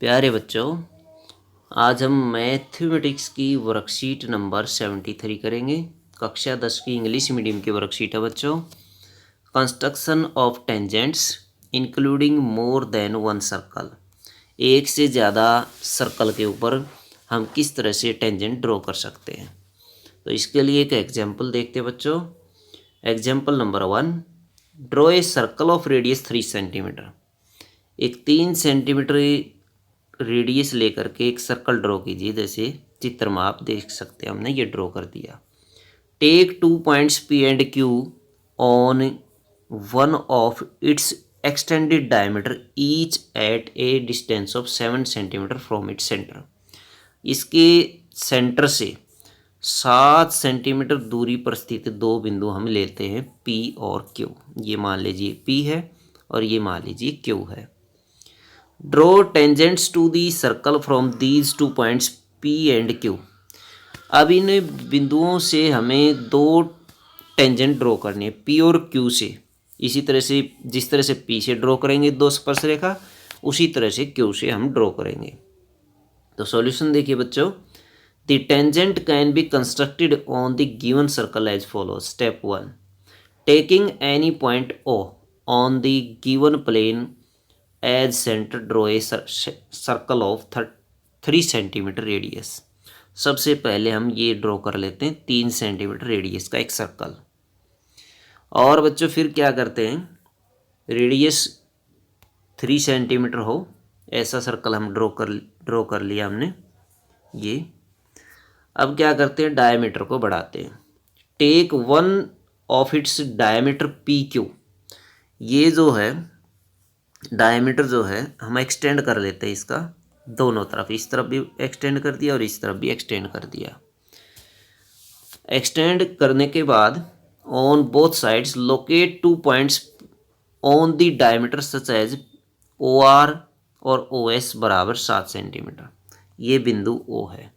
प्यारे बच्चों, आज हम मैथमेटिक्स की वर्कशीट नंबर 73 करेंगे। कक्षा 10 की इंग्लिश मीडियम की वर्कशीट है बच्चों। Construction of tangents including more than one circle. एक से ज़्यादा सर्कल के ऊपर हम किस तरह से टेंजेंट ड्रॉ कर सकते हैं। तो इसके लिए एक एग्जाम्पल देखते हैं बच्चों। Example number 1, draw a circle of radius 3 centimetre. एक 3 सेंटीमीटर रेडियस लेकर के एक सर्कल ड्रॉ कीजिए। जैसे चित्र में आप देख सकते हैं, हमने ये ड्रॉ कर दिया। Take 2 points P and Q on one of its extended diameter each at a distance of 7 centimetre from its centre. इसके सेंटर से 7 सेंटीमीटर दूरी पर स्थित दो बिंदु हम लेते हैं, पी और क्यू। ये मान लीजिए पी है और ये मान लीजिए क्यू है। Draw tangents to the circle from these 2 points P and Q. अब इन बिंदुओं से हमें दो टेंजेंट ड्रॉ करनी है, पी और क्यू से। इसी तरह से जिस तरह से पी से ड्रॉ करेंगे दो स्पर्श रेखा, उसी तरह से क्यू से हम ड्रॉ करेंगे। तो सॉल्यूशन देखिए बच्चों। The tangent can be constructed on the given circle as follows. Step 1, taking any point O on the given plane as centre draw a circle of 3 centimetre radius. सबसे पहले हम ये ड्रॉ कर लेते हैं 3 सेंटीमीटर रेडियस का एक circle. और बच्चों फिर क्या करते हैं, रेडियस 3 सेंटीमीटर हो ऐसा सर्कल हम ड्रॉ कर लिया हमने ये। अब क्या करते हैं, डायमीटर को बढ़ाते हैं। Take one of its diameter P Q. ये जो है डायमीटर जो है हम एक्सटेंड कर लेते हैं इसका दोनों तरफ। इस तरफ भी एक्सटेंड कर दिया और इस तरफ भी एक्सटेंड कर दिया। एक्सटेंड करने के बाद on both sides locate 2 points on the diameter such as O R और ओ एस बराबर 7 सेंटीमीटर। ये बिंदु ओ है,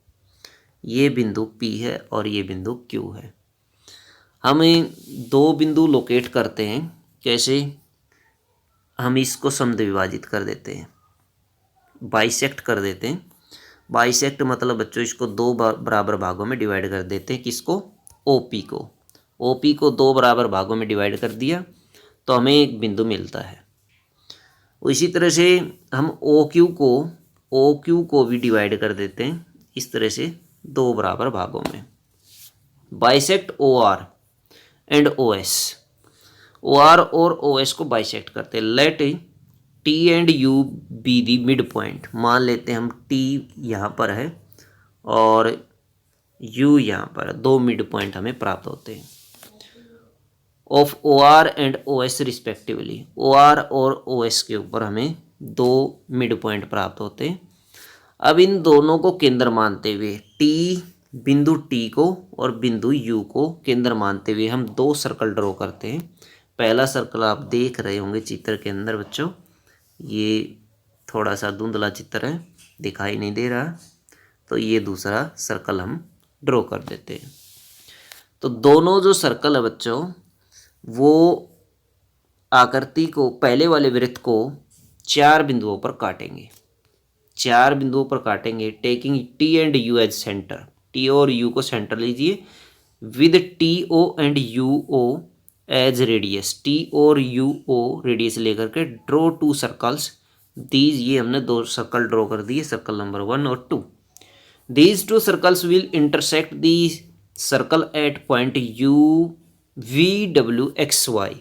ये बिंदु पी है और ये बिंदु क्यू है। हम दो बिंदु लोकेट करते हैं। कैसे, हम इसको समद्विभाजित कर देते हैं, बाइसेक्ट कर देते हैं। बाइसेक्ट मतलब बच्चों इसको दो बराबर भागों में डिवाइड कर देते हैं। किसको, ओपी को। ओपी को दो बराबर भागों में डिवाइड कर दिया तो हमें एक बिंदु मिलता है। इसी तरह से हम ओ क्यू को भी डिवाइड कर देते हैं इस तरह से दो बराबर भागों में। Bisect O R and O S. O R और ओ एस को बाइसेक्ट करते हैं। Let T and U be the midpoint. मान लेते हैं हम टी यहाँ पर है और यू यहाँ पर है। दो मिड पॉइंट हमें प्राप्त होते हैं of O R and O S respectively. O R और ओ एस के ऊपर हमें दो मिड पॉइंट प्राप्त होते हैं। अब इन दोनों को केंद्र मानते हुए बिंदु टी को और बिंदु यू को केंद्र मानते हुए हम दो सर्कल ड्रॉ करते हैं। पहला सर्कल आप देख रहे होंगे चित्र के अंदर बच्चों, ये थोड़ा सा धुंधला चित्र है, दिखाई नहीं दे रहा। तो ये दूसरा सर्कल हम ड्रॉ कर देते हैं। तो दोनों जो सर्कल है बच्चों, वो आकृति को, पहले वाले वृत्त को 4 बिंदुओं पर काटेंगे। 4 बिंदुओं पर काटेंगे। Taking T and U as centre. T और यू को सेंटर लीजिए with T O and U O as radius. T और यू ओ रेडियस लेकर के ड्रॉ 2 सर्कल्स। दीज, ये हमने 2 सर्कल ड्रॉ कर दिए, सर्कल नंबर 1 और 2। These 2 circles will intersect the circle at point U V W X Y.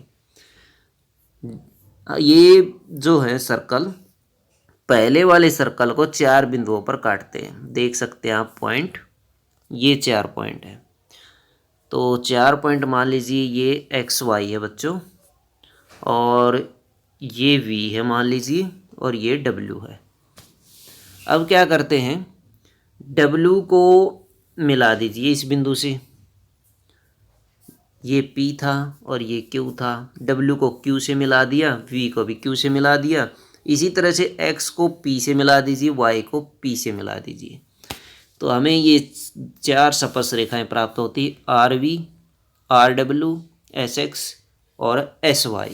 ये जो है सर्कल पहले वाले सर्कल को 4 बिंदुओं पर काटते हैं। देख सकते हैं आप पॉइंट, ये 4 पॉइंट है। तो 4 पॉइंट मान लीजिए ये एक्स वाई है बच्चों, और ये वी है मान लीजिए, और ये डब्ल्यू है। अब क्या करते हैं, डब्ल्यू को मिला दीजिए इस बिंदु से। ये P था और ये Q था। W को Q से मिला दिया, V को भी Q से मिला दिया। इसी तरह से X को P से मिला दीजिए, Y को P से मिला दीजिए। तो हमें ये 4 स्पर्श रेखाएं प्राप्त होती है, RV, RW, SX और SY।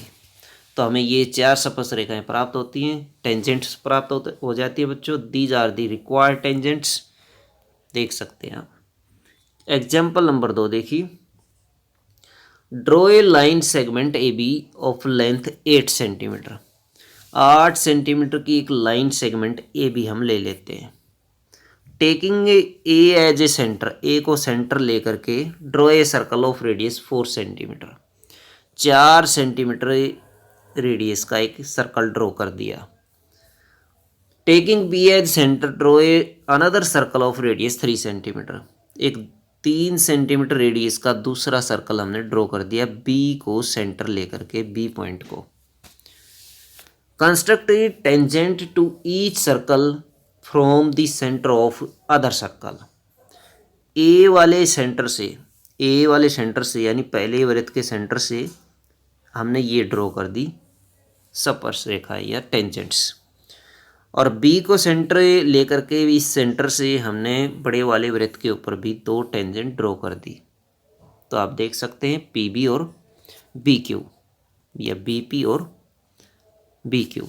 तो हमें ये 4 स्पर्श रेखाएं प्राप्त होती हैं, टेंजेंट्स प्राप्त हो जाती है बच्चों। These are the required tangents, देख सकते हैं आप। एग्जाम्पल नंबर 2 देखिए, draw a line segment A B of length 8 centimetre. 8 centimetre की एक लाइन सेगमेंट ए बी हम ले लेते हैं। Taking A as a centre, A को सेंटर लेकर के draw a circle of radius 4 centimetre. 4 centimetre radius का एक सर्कल ड्रॉ कर दिया। Taking B as centre draw a another circle of radius 3 centimetre. एक 3 सेंटीमीटर रेडियस का दूसरा सर्कल हमने ड्रॉ कर दिया बी को सेंटर लेकर के, बी पॉइंट को। Construct a tangent to each circle from the centre of other circle. A वाले सेंटर से यानी पहले वृत्त के सेंटर से हमने ये ड्रॉ कर दी स्पर्श रेखा या टेंजेंट्स, और बी को सेंटर लेकर के इस सेंटर से हमने बड़े वाले वृत्त के ऊपर भी 2 टेंजेंट ड्रॉ कर दी। तो आप देख सकते हैं पी बी और बी क्यू, या बी पी और B Q.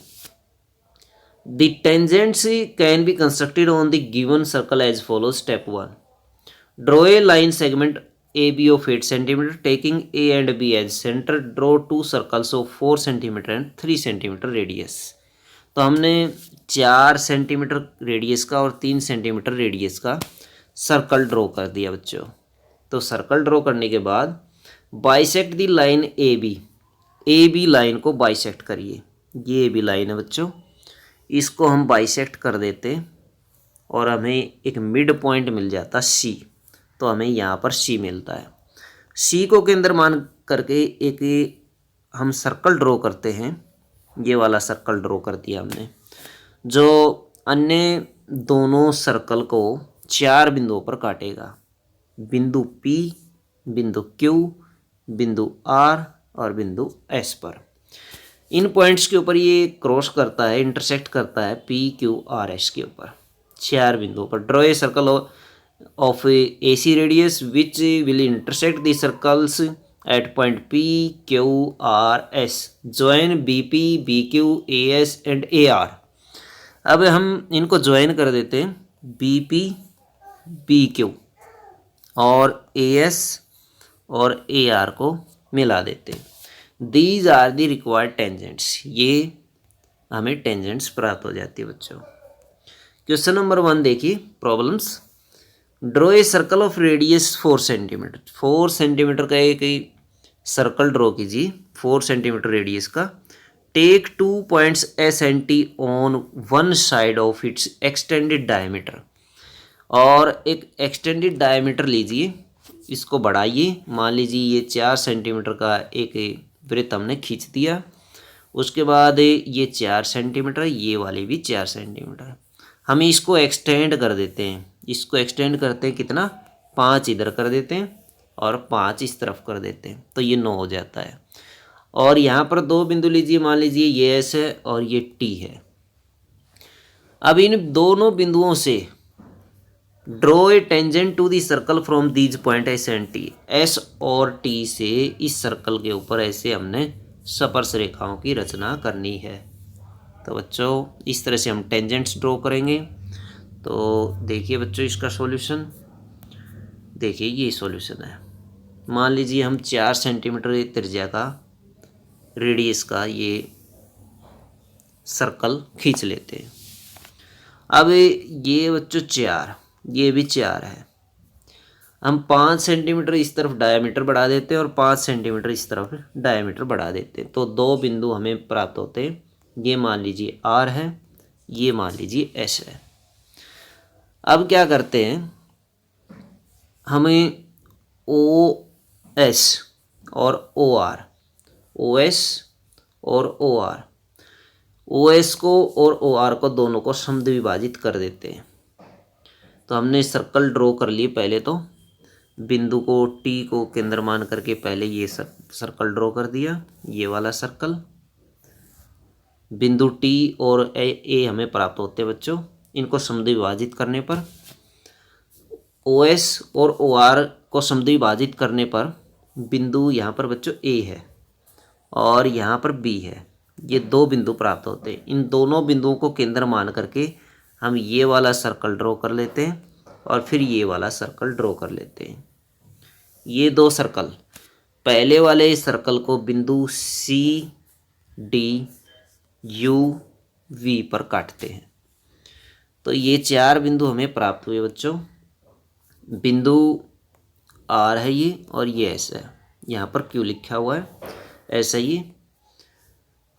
The tangents can be constructed on the given circle as follow. Step 1, draw a line segment A B of 8 centimetre taking A and B as centre. Draw 2 circles of 4 centimetre and 3 centimetre radius. तो हमने 4 centimetre radius का और 3 centimetre radius का circle draw कर दिया बच्चों। तो circle draw करने के बाद bisect the line A B line को बाइसेक्ट करिए। ये ए बी लाइन है बच्चों, इसको हम बाइसेक्ट कर देते और हमें एक मिड पॉइंट मिल जाता सी। तो हमें यहाँ पर सी मिलता है। सी को केंद्र मान करके एक हम सर्कल ड्रॉ करते हैं। ये वाला सर्कल ड्रॉ कर दिया हमने, जो अन्य दोनों सर्कल को 4 बिंदुओं पर काटेगा। बिंदु P, बिंदु Q, बिंदु R और बिंदु S पर। इन पॉइंट्स के ऊपर ये क्रॉस करता है, इंटरसेक्ट करता है P, Q, R, S के ऊपर 4 बिंदुओं पर। Draw a circle of AC radius which will intersect the circles at point P, Q, R, S. Join BP, BQ, AS and AR. अब हम इनको ज्वाइन कर देते हैं BP, BQ और AS और AR को मिला देते हैं। These are the required tangents. ये हमें टेंजेंट्स प्राप्त हो जाती है बच्चों। क्वेश्चन नंबर 1 देखिए, problems. Draw a circle of radius 4 centimetre. 4 centimetre का एक सर्कल ड्रॉ कीजिए 4 सेंटीमीटर रेडियस का। Take 2 points S and T on one side of its extended diameter. और एक एक्सटेंडेड डायमीटर लीजिए, इसको बढ़ाइए। मान लीजिए ये 4 सेंटीमीटर का एक वृत्त हमने खींच दिया। उसके बाद ये 4 सेंटीमीटर, ये वाले भी 4 सेंटीमीटर। हम इसको एक्सटेंड कर देते हैं। इसको एक्सटेंड करते हैं कितना, 5 इधर कर देते हैं और 5 इस तरफ कर देते हैं, तो ये 9 हो जाता है। और यहाँ पर 2 बिंदु लीजिए, मान लीजिए ये S है और ये T है। अब इन दोनों बिंदुओं से draw a tangent to the circle from these point S and T। S और T से इस सर्कल के ऊपर ऐसे हमने स्पर्श रेखाओं की रचना करनी है। तो बच्चों इस तरह से हम टेंजेंट्स ड्रॉ करेंगे। तो देखिए बच्चों इसका सॉल्यूशन, देखिए ये सॉल्यूशन है। मान लीजिए हम 4 सेंटीमीटर त्रिज्या का रेडियस का ये सर्कल खींच लेते हैं। अब ये बच्चों 4, ये भी 4 है। हम 5 सेंटीमीटर इस तरफ डायमीटर बढ़ा देते हैं और 5 सेंटीमीटर इस तरफ डायमीटर बढ़ा देते हैं। तो 2 बिंदु हमें प्राप्त होते हैं। ये मान लीजिए R है, ये मान लीजिए S है। अब क्या करते हैं, हमें OS और OR, OS और OR, OS को और OR को दोनों को समद्विभाजित कर देते हैं। तो हमने सर्कल ड्रॉ कर लिए। पहले तो बिंदु को T को केंद्र मान करके पहले ये सर्कल ड्रॉ कर दिया, ये वाला सर्कल। बिंदु T और A हमें प्राप्त होते हैं बच्चों। इनको समद्विभाजित करने पर, OS और OR को समद्विभाजित करने पर बिंदु यहाँ पर बच्चों A है और यहाँ पर B है। ये दो बिंदु प्राप्त होते हैं। इन दोनों बिंदुओं को केंद्र मान करके हम ये वाला सर्कल ड्रॉ कर लेते हैं और फिर ये वाला सर्कल ड्रॉ कर लेते हैं। ये दो सर्कल, पहले वाले इस सर्कल को बिंदु सी डी यू वी पर काटते हैं। तो ये चार बिंदु हमें प्राप्त हुए बच्चों। बिंदु आर है ये और ये एस है, यहाँ पर क्यू लिखा हुआ है, ऐसा ही।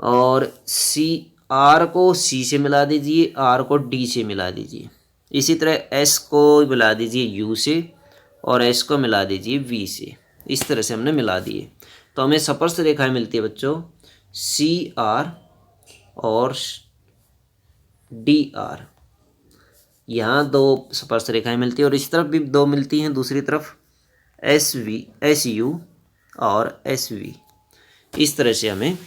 और सी, आर को सी से मिला दीजिए, आर को डी से मिला दीजिए। इसी तरह एस को मिला दीजिए यू से और एस को मिला दीजिए वी से। इस तरह से हमने मिला दिए तो हमें स्पर्श रेखाएं मिलती है बच्चों सी आर और डी आर। यहाँ दो स्पर्श रेखाएं मिलती है और इस तरफ भी दो मिलती हैं, दूसरी तरफ एस वी, एस यू और एस वी। इस तरह से हमें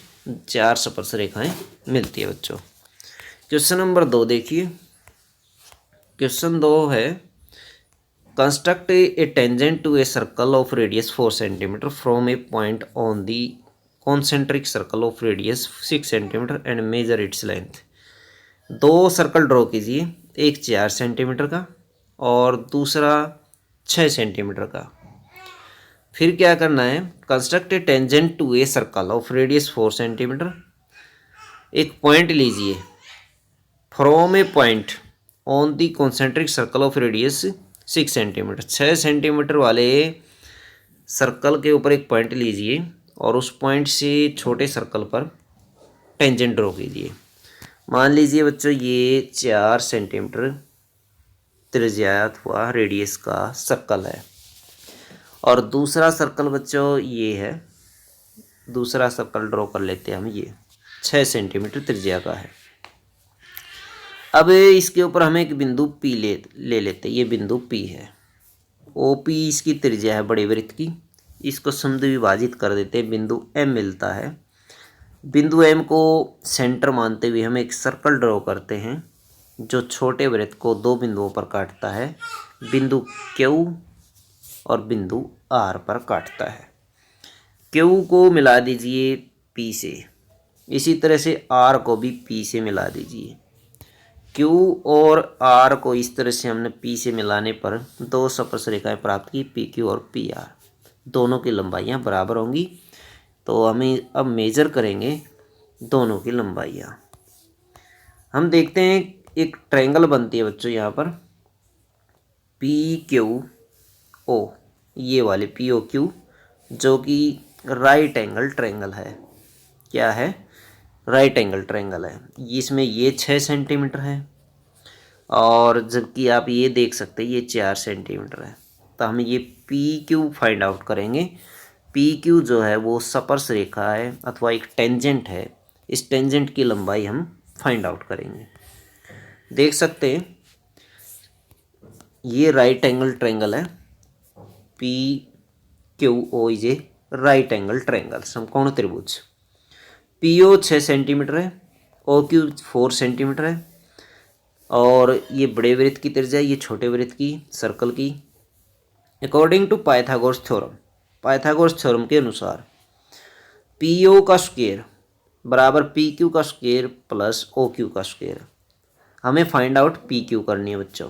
चार स्पर्श रेखाएं मिलती है बच्चों। क्वेश्चन नंबर 2 देखिए। क्वेश्चन 2 है construct a tangent to a circle of radius 4 centimetre from a point on the concentric circle of radius 6 centimetre and measure its length. दो सर्कल ड्रॉ कीजिए, एक 4 सेंटीमीटर का और दूसरा 6 सेंटीमीटर का। फिर क्या करना है, construct a tangent to a circle of radius 4 centimetre. एक पॉइंट लीजिए, from a point on the concentric circle of radius 6 centimetre. 6 centimetre वाले सर्कल के ऊपर एक पॉइंट लीजिए और उस पॉइंट से छोटे सर्कल पर टेंजेंट ड्रॉ कीजिए। मान लीजिए बच्चों ये 4 सेंटीमीटर त्रिज्यात हुआ रेडियस का सर्कल है और दूसरा सर्कल बच्चों ये है, दूसरा सर्कल ड्रॉ कर लेते हैं हम, ये 6 सेंटीमीटर त्रिज्या का है। अब इसके ऊपर हम एक बिंदु P ले लेते हैं। ये बिंदु P है, OP इसकी त्रिज्या है बड़े वृत्त की। इसको समद्वि विभाजित कर देते हैं, बिंदु M मिलता है। बिंदु M को सेंटर मानते हुए हम एक सर्कल ड्रॉ करते हैं जो छोटे वृत्त को दो बिंदुओं पर काटता है, बिंदु Q और बिंदु R पर काटता है। Q को मिला दीजिए P से, इसी तरह से R को भी P से मिला दीजिए। Q और R को इस तरह से हमने P से मिलाने पर दो स्पर्श रेखाएं प्राप्त की, PQ और PR। दोनों की लंबाइयां बराबर होंगी। तो हमें अब मेजर करेंगे दोनों की लंबाइयां। हम देखते हैं एक ट्रायंगल बनती है बच्चों यहाँ पर PQO, ये वाले POQ जो कि राइट एंगल ट्रायंगल है। क्या है? राइट एंगल ट्रायंगल है। इसमें ये 6 सेंटीमीटर है और जबकि आप ये देख सकते हैं ये 4 सेंटीमीटर है। तो हम ये PQ फाइंड आउट करेंगे। PQ जो है वो स्पर्श रेखा है अथवा एक टेंजेंट है। इस टेंजेंट की लंबाई हम फाइंड आउट करेंगे। देख सकते हैं ये राइट एंगल ट्रायंगल है। PQO is a right angle triangle, समकोण त्रिभुज। PO 6 सेंटीमीटर है, OQ 4 सेंटीमीटर है और ये बड़े वृत्त की त्रिज्या, ये छोटे वृत्त की सर्कल की। According to Pythagoras theorem, Pythagoras theorem के अनुसार PO का स्क्वायर बराबर PQ का स्क्वायर प्लस OQ का स्क्वायर। हमें फाइंड आउट PQ करनी है बच्चों।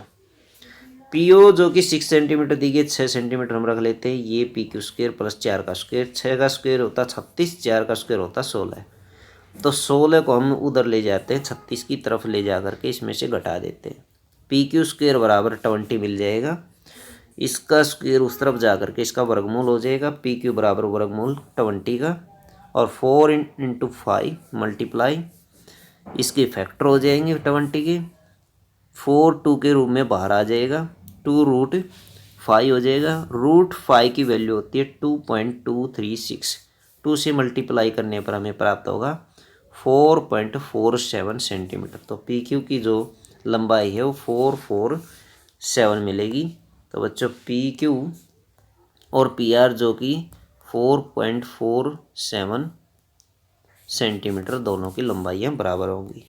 PO जो कि 6 सेंटीमीटर दी गई, 6 सेंटीमीटर हम रख लेते हैं। ये PQ स्क्वायर प्लस 4 का स्क्वायर, 6 का स्क्वायर होता 36, 4 का स्क्वायर होता 16। तो 16 को हम उधर ले जाते हैं, 36 की तरफ ले जा करके इसमें से घटा देते हैं। PQ स्क्वायर बराबर 20 मिल जाएगा। इसका स्क्वायर उस तरफ जा करके इसका वर्गमूल हो जाएगा। PQ बराबर वर्गमूल 20 का और 4 × 5 मल्टीप्लाई, इसके फैक्टर हो जाएंगे 20 के। 4 2 के रूप में बाहर आ जाएगा, 2√5 हो जाएगा। √5 की वैल्यू होती है 2.236। 2 से मल्टीप्लाई करने पर हमें प्राप्त होगा 4.47 सेंटीमीटर। तो PQ की जो लंबाई है वो 447 मिलेगी। तो बच्चों PQ और PR जो कि 4.47 सेंटीमीटर दोनों की लंबाइयाँ बराबर होंगी।